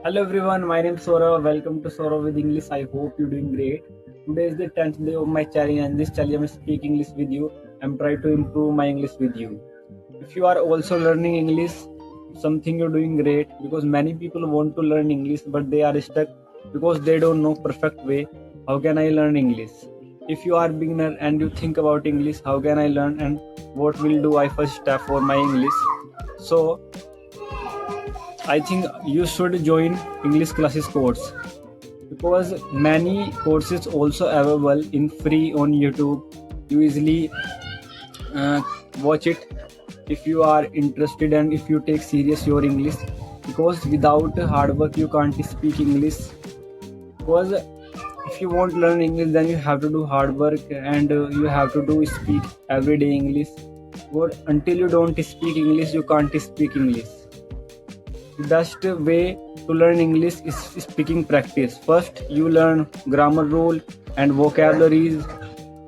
Hello everyone, my name is Saurav. Welcome to Saurav with English. I hope you're doing great. Today is the 10th day of my challenge, and this challenge I'm speaking English with you. I'm trying to improve my English with you. If you are also learning English, something you're doing great because many people want to learn English but they are stuck because they don't know perfect way. How can I learn English? If you are beginner and you think about English, how can I learn and what will do I first step for my English? So I think you should join English classes course because many courses also available in free on YouTube. You easily uh, watch it if you are interested and if you take serious your English, because without hard work you can't speak English. Because if you want to learn English, then you have to do hard work and you have to do speak everyday English. But until you don't speak English, you can't speak English. The best way to learn English is speaking practice. First, you learn grammar rule and vocabularies.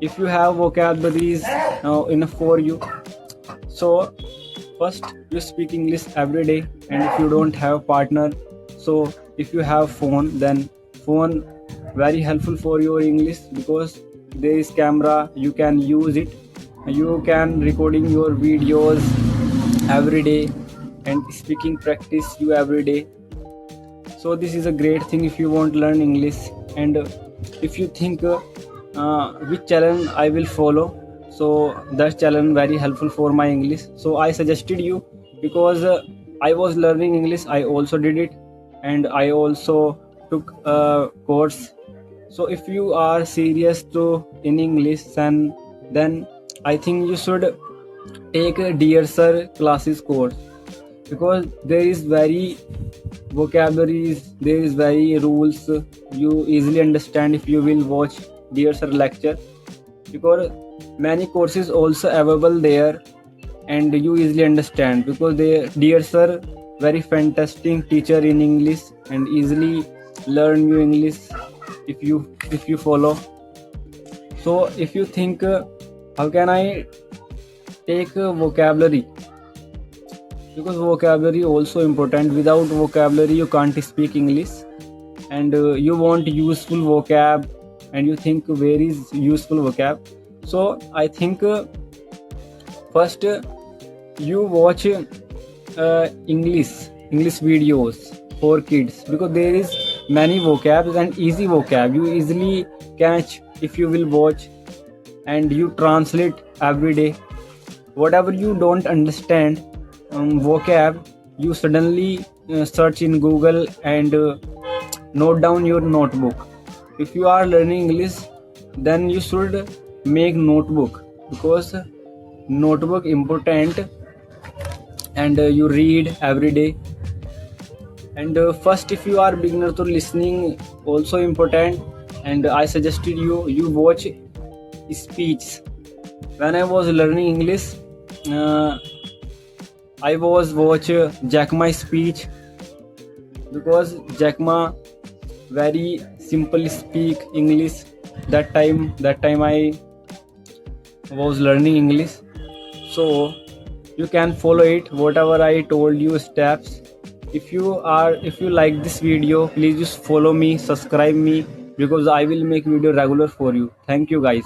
If you have vocabularies enough for you, so first you speak English every day. And if you don't have partner, so if you have phone, then phone very helpful for your English because there is camera. You can use it. You can recording your videos every day and speaking practice you every day. So this is a great thing if you want to learn English. And if you think which challenge I will follow, so that challenge very helpful for my English, so I suggested you because I was learning English, I also did it, and I also took a course. So if you are serious to in English, then I think you should take a Dear Sir classes course because there is very vocabularies, there is very rules. You easily understand if you will watch Dear Sir lecture, because many courses also available there and you easily understand because they Dear Sir very fantastic teacher in English and easily learn you English if you follow. So if you think how can I take vocabulary, because vocabulary also important. Without vocabulary you can't speak English. And you want useful vocab and you think where is useful vocab. So I think first you watch English videos for kids because there is many vocabs and easy vocab you easily catch if you will watch. And you translate every day whatever you don't understand vocab. You suddenly search in Google and note down your notebook. If you are learning English, then you should make notebook because notebook important. And you read every day. And first if you are beginner to listening also important. And I suggested you watch speech. When I was learning English, uh, I was watch Jack Ma speech because Jack Ma very simple speak English. That time I was learning English. So you can follow it whatever I told you steps. If you like this video, please just follow me, subscribe me, because I will make video regular for you. Thank you guys.